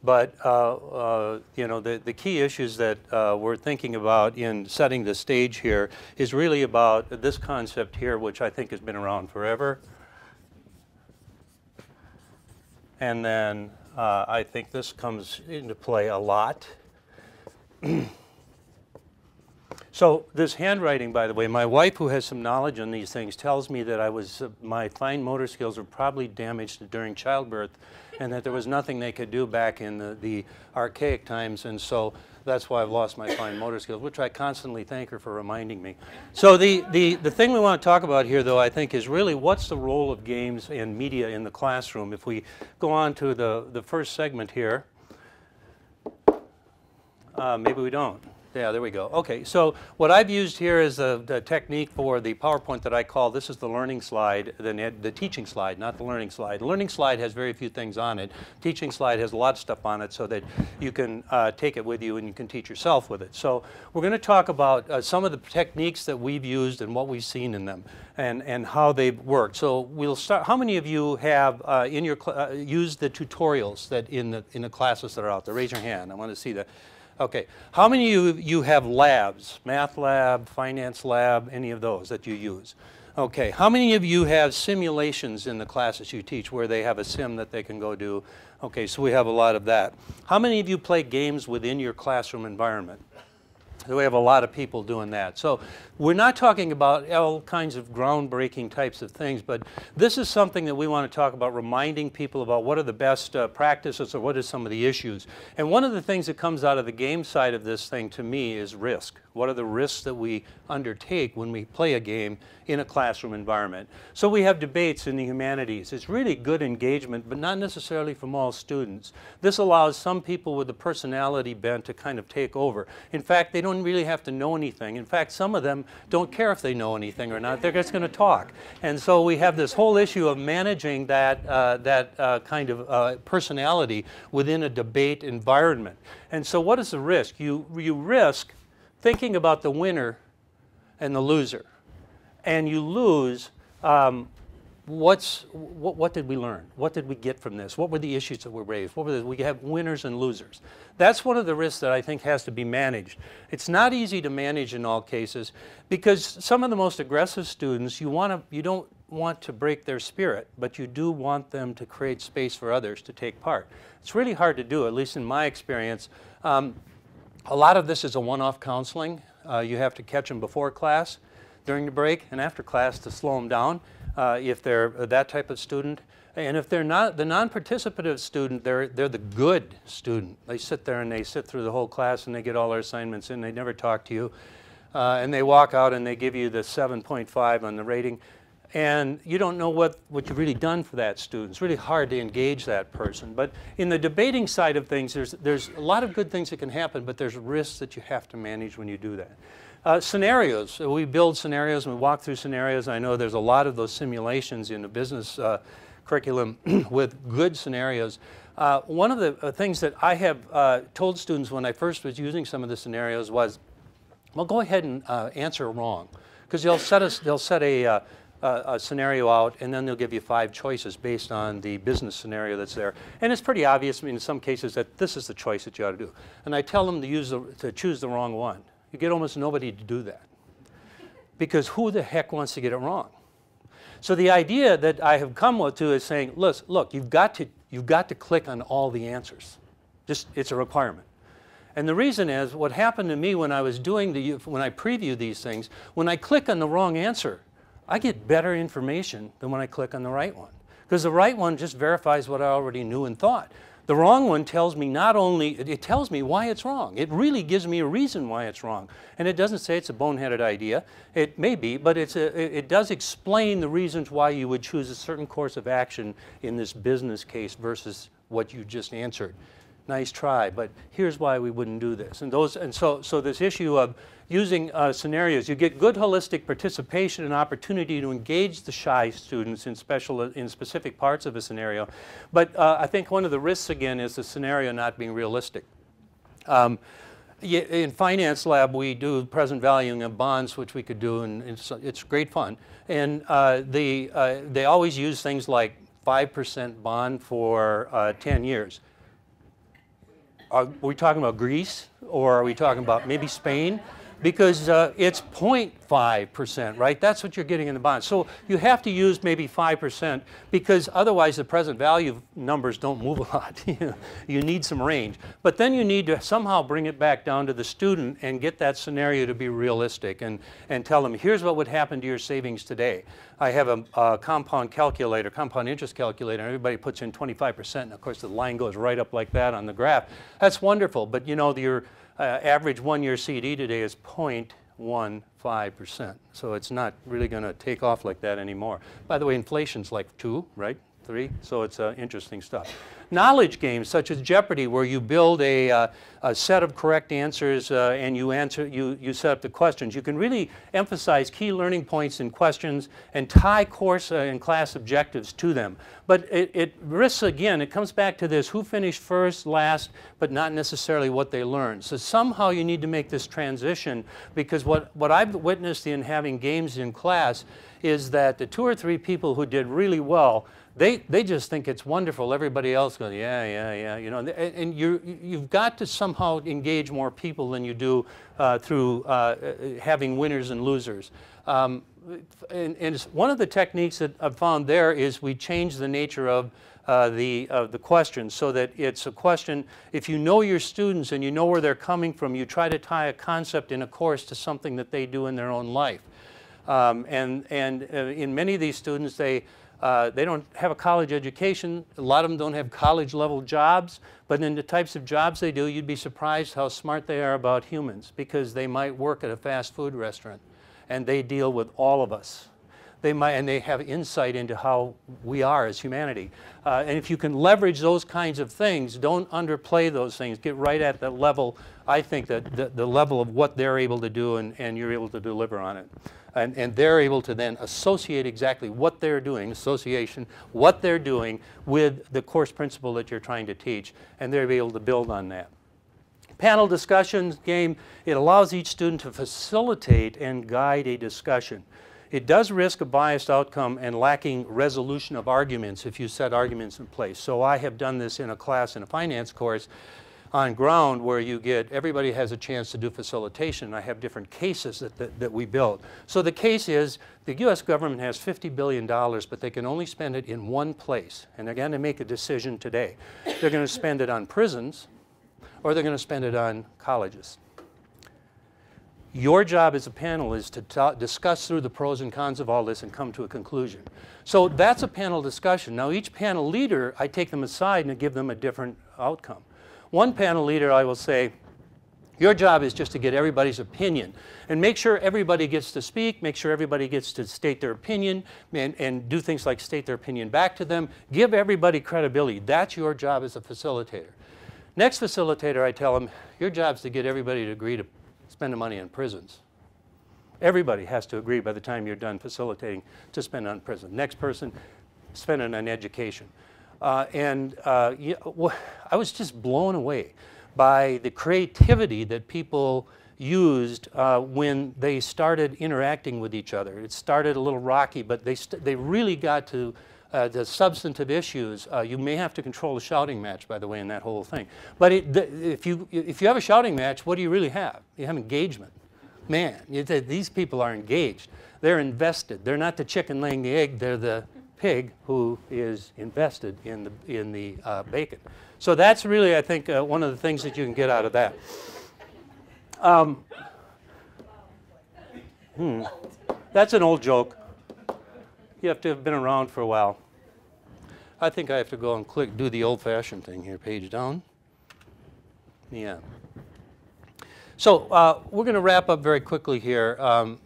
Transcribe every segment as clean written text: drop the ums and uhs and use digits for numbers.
But you know, the key issues that we're thinking about in setting the stage here is really about this concept here, which I think has been around forever. And then I think this comes into play a lot. So this handwriting, by the way, my wife, who has some knowledge on these things, tells me that my fine motor skills were probably damaged during childbirth, and that there was nothing they could do back in the archaic times, and so that's why I've lost my fine motor skills, which I constantly thank her for reminding me. So the thing we want to talk about here, though, I think, is really what's the role of games and media in the classroom. If we go on to the first segment here, maybe we don't. Yeah, there we go. Okay, so what I've used here is the technique for the PowerPoint that I call, this is the learning slide, the teaching slide, not the learning slide. The learning slide has very few things on it. Teaching slide has a lot of stuff on it so that you can take it with you and you can teach yourself with it. So we're going to talk about some of the techniques that we've used and what we've seen in them and how they've worked. So we'll start. How many of you have in your used the tutorials that in the classes that are out there? Raise your hand. I want to see that. Okay, how many of you have labs, math lab, finance lab, any of those that you use? Okay, how many of you have simulations in the classes you teach where they have a sim that they can go do? Okay, so we have a lot of that. How many of you play games within your classroom environment? We have a lot of people doing that. So we're not talking about all kinds of groundbreaking types of things, but this is something that we want to talk about, reminding people about what are the best practices or what are some of the issues. And one of the things that comes out of the game side of this thing to me is risk. What are the risks that we undertake when we play a game in a classroom environment? So we have debates in the humanities. It's really good engagement, but not necessarily from all students. This allows some people with a personality bent to kind of take over. In fact, they don't really have to know anything. In fact, some of them don't care if they know anything or not. They're just going to talk. And so we have this whole issue of managing that, kind of personality within a debate environment. And so what is the risk? You risk thinking about the winner and the loser. And you lose what did we learn? What did we get from this? What were the issues that were raised? We have winners and losers. That's one of the risks that I think has to be managed. It's not easy to manage in all cases because some of the most aggressive students, you don't want to break their spirit, but you do want them to create space for others to take part. It's really hard to do, at least in my experience. A lot of this is a one-off counseling. You have to catch them before class, during the break, and after class to slow them down if they're that type of student. And if they're not the non-participative student, they're the good student. They sit there and they sit through the whole class and they get all their assignments in. They never talk to you. And they walk out and they give you the 7.5 on the rating. And you don't know what you've really done for that student. It's really hard to engage that person. But in the debating side of things, there's a lot of good things that can happen, but there's risks that you have to manage when you do that. Scenarios. We build scenarios and we walk through scenarios. I know there's a lot of those simulations in the business curriculum with good scenarios. One of the things that I have told students when I first was using some of the scenarios was, well, go ahead and answer wrong. Because they'll set a scenario out, and then they'll give you 5 choices based on the business scenario that's there. And it's pretty obvious, I mean, in some cases, that this is the choice that you ought to do. And I tell them to choose the wrong one. You get almost nobody to do that. Because who the heck wants to get it wrong? So the idea that I have come to is saying, look, you've got to click on all the answers. It's a requirement. And the reason is, what happened to me when I was when I preview these things, when I click on the wrong answer, I get better information than when I click on the right one. Because the right one just verifies what I already knew and thought. The wrong one tells me it tells me why it's wrong. It really gives me a reason why it's wrong. And it doesn't say it's a boneheaded idea. It may be, but it does explain the reasons why you would choose a certain course of action in this business case versus what you just answered. Nice try, but here's why we wouldn't do this. And so this issue of using scenarios, you get good holistic participation and opportunity to engage the shy students in specific parts of a scenario. But I think one of the risks again is the scenario not being realistic. In finance lab, we do present valuing of bonds, which we could do, and it's great fun. And they always use things like 5% bond for 10 years. Are we talking about Greece, or are we talking about maybe Spain? Because it's 0.5%, right? That's what you're getting in the bond. So you have to use maybe 5%, because otherwise the present value numbers don't move a lot. You need some range. But then you need to somehow bring it back down to the student and get that scenario to be realistic, and tell them, here's what would happen to your savings today. I have a compound calculator, compound interest calculator, and everybody puts in 25%, and of course the line goes right up like that on the graph. That's wonderful, but you know, your average one-year CD today is 0.15%. So it's not really going to take off like that anymore. By the way, inflation's like 2, right? 3. So it's interesting stuff. Knowledge games such as Jeopardy, where you build a set of correct answers and you set up the questions. You can really emphasize key learning points in questions and tie course and class objectives to them. But it risks, again, it comes back to this: who finished first, last, but not necessarily what they learned. So somehow you need to make this transition, because what I've witnessed in having games in class is that the 2 or 3 people who did really well, they just think it's wonderful. Everybody else goes, yeah, you know. And you've got to somehow engage more people than you do through having winners and losers. And it's one of the techniques that I've found there is we change the nature of the question, so that it's a question. If you know your students and you know where they're coming from, you try to tie a concept in a course to something that they do in their own life. In many of these students, they don't have a college education. A lot of them don't have college-level jobs. But in the types of jobs they do, you'd be surprised how smart they are about humans, because they might work at a fast food restaurant, and they deal with all of us. And they have insight into how we are as humanity. And if you can leverage those kinds of things, don't underplay those things. Get right at the level, I think, that the level of what they're able to do, and you're able to deliver on it. And they're able to then associate exactly what they're doing, association, what they're doing with the course principle that you're trying to teach, and they're able to build on that. Panel discussions game, it allows each student to facilitate and guide a discussion. It does risk a biased outcome and lacking resolution of arguments if you set arguments in place. So I have done this in a class in a finance course on ground, where you get, everybody has a chance to do facilitation. I have different cases that we build. So the case is, the U.S. government has $50 billion, but they can only spend it in one place. And they're going to make a decision today. They're going to spend it on prisons, or they're going to spend it on colleges. Your job as a panel is to discuss through the pros and cons of all this and come to a conclusion. So that's a panel discussion. Now each panel leader, I take them aside and give them a different outcome. One panel leader, I will say, your job is just to get everybody's opinion and make sure everybody gets to speak, make sure everybody gets to state their opinion, and do things like state their opinion back to them. Give everybody credibility. That's your job as a facilitator. Next facilitator, I tell them, your job is to get everybody to agree to spend the money on prisons. Everybody has to agree by the time you're done facilitating to spend on prison. Next person, spend it on education. I was just blown away by the creativity that people used when they started interacting with each other. It started a little rocky, but they really got to the substantive issues. You may have to control the shouting match, by the way, in that whole thing. But if you have a shouting match, what do you really have? You have engagement. Man, these people are engaged. They're invested. They're not the chicken laying the egg. They're the pig who is invested in the bacon. So that's really, I think, one of the things that you can get out of that. That's an old joke. You have to have been around for a while. I think I have to go and do the old-fashioned thing here, page down. Yeah. So we're going to wrap up very quickly here,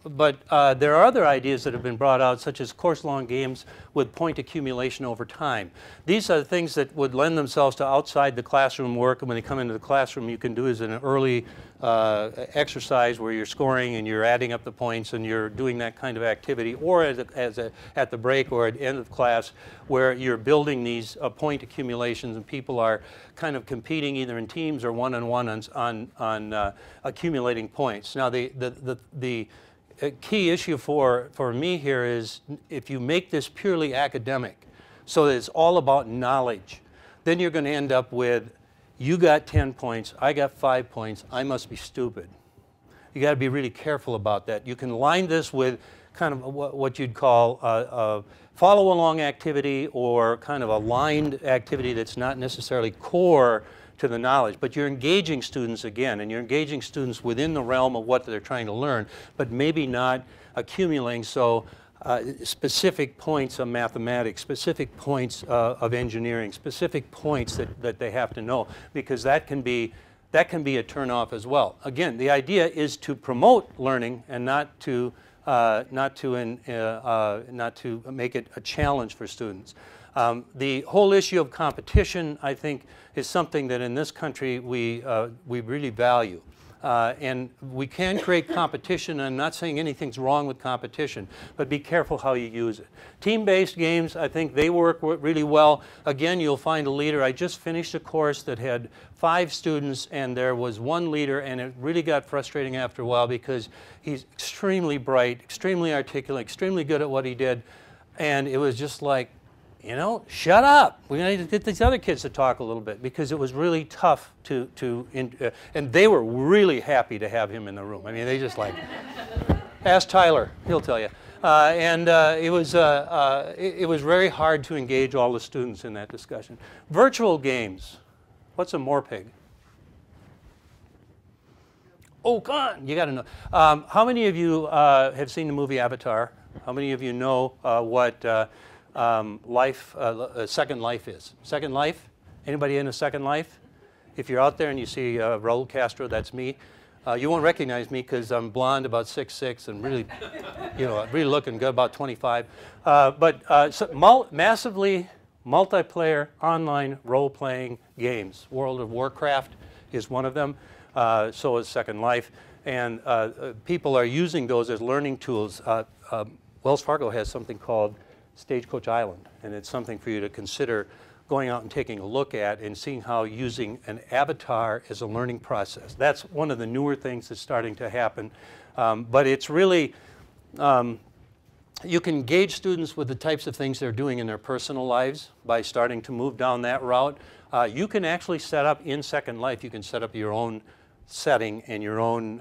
but there are other ideas that have been brought out, such as course-long games with point accumulation over time. These are the things that would lend themselves to outside the classroom work, and when they come into the classroom, you can do as an early exercise where you're scoring and you're adding up the points and you're doing that kind of activity, or at the break or at the end of class where you're building these point accumulations and people are kind of competing either in teams or one-on-one on accumulating points. Now the key issue for me here is if you make this purely academic, so that it's all about knowledge, then you're going to end up with you got 10 points, I got 5 points, I must be stupid. You got to be really careful about that. You can line this with kind of what you'd call a follow-along activity or kind of a lined activity that's not necessarily core to the knowledge, but you're engaging students again, and you're engaging students within the realm of what they're trying to learn, but maybe not accumulating specific points of mathematics, specific points of engineering, specific points that they have to know, because that can be a turnoff as well. Again, the idea is to promote learning and not to make it a challenge for students. The whole issue of competition, I think, is something that in this country we really value. And we can create competition. I'm not saying anything's wrong with competition, but be careful how you use it. Team-based games, I think they work really well. Again, you'll find a leader. I just finished a course that had 5 students, and there was one leader, and it really got frustrating after a while because he's extremely bright, extremely articulate, extremely good at what he did, and it was just like, you know, shut up. We need to get these other kids to talk a little bit, because it was really tough and they were really happy to have him in the room. I mean, they just like, ask Tyler, he'll tell you. It was very hard to engage all the students in that discussion. Virtual games. What's a Morpig? Oh, God, you got to know. How many of you have seen the movie Avatar? How many of you know what Second Life is? Second Life? Anybody in a Second Life? If you're out there and you see Raul Castro, that's me. You won't recognize me because I'm blonde, about 6'6", and really, you know, really looking good, about 25. Massively multiplayer online role-playing games. World of Warcraft is one of them. So is Second Life, and people are using those as learning tools. Wells Fargo has something called Stagecoach Island, and it's something for you to consider going out and taking a look at and seeing how using an avatar as a learning process. That's one of the newer things that's starting to happen, but it's really, you can engage students with the types of things they're doing in their personal lives by starting to move down that route. You can actually set up in Second Life, you can set up your own setting and your own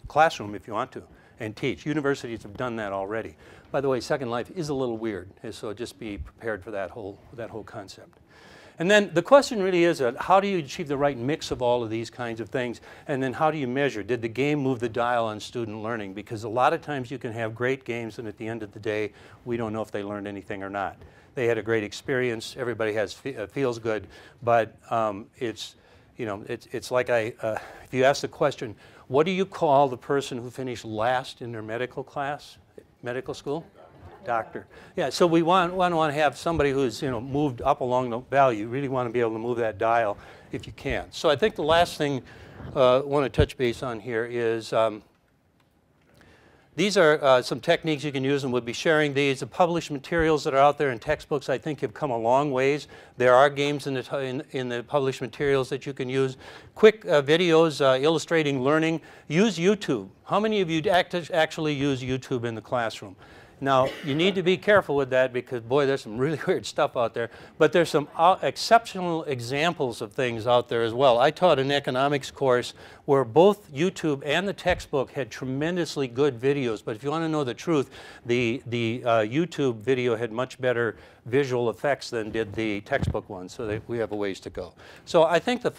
classroom if you want to and teach. Universities have done that already. By the way, Second Life is a little weird, so just be prepared for that whole concept. And then the question really is, how do you achieve the right mix of all of these kinds of things? And then how do you measure? Did the game move the dial on student learning? Because a lot of times you can have great games, and at the end of the day, we don't know if they learned anything or not. They had a great experience. Everybody feels good, but it's like if you ask the question, what do you call the person who finished last in their medical class, medical school? Doctor. Yeah, so we want to have somebody who's moved up along the value. You really want to be able to move that dial if you can. So I think the last thing I want to touch base on here is these are some techniques you can use, and we'll be sharing these. The published materials that are out there in textbooks, I think, have come a long ways. There are games in the published materials that you can use. Quick videos illustrating learning. Use YouTube. How many of you actually use YouTube in the classroom? Now, you need to be careful with that because, boy, there's some really weird stuff out there. But there's some exceptional examples of things out there as well. I taught an economics course where both YouTube and the textbook had tremendously good videos. But if you want to know the truth, the YouTube video had much better visual effects than did the textbook one. So we have a ways to go. So I think at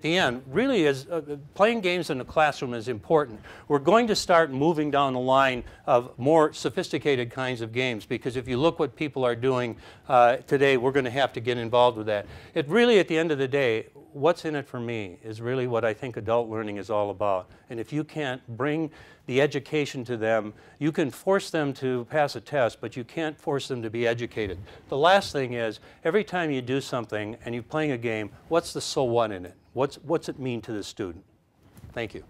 the end, really is playing games in the classroom is important. We're going to start moving down the line of more sophisticated kinds of games, because if you look what people are doing today, we're going to have to get involved with that. It really, at the end of the day, what's in it for me is really what I think adult learning is all about. And if you can't bring the education to them, you can force them to pass a test, but you can't force them to be educated. The last thing is, every time you do something and you're playing a game, what's the so what in it? What's it mean to the student? Thank you.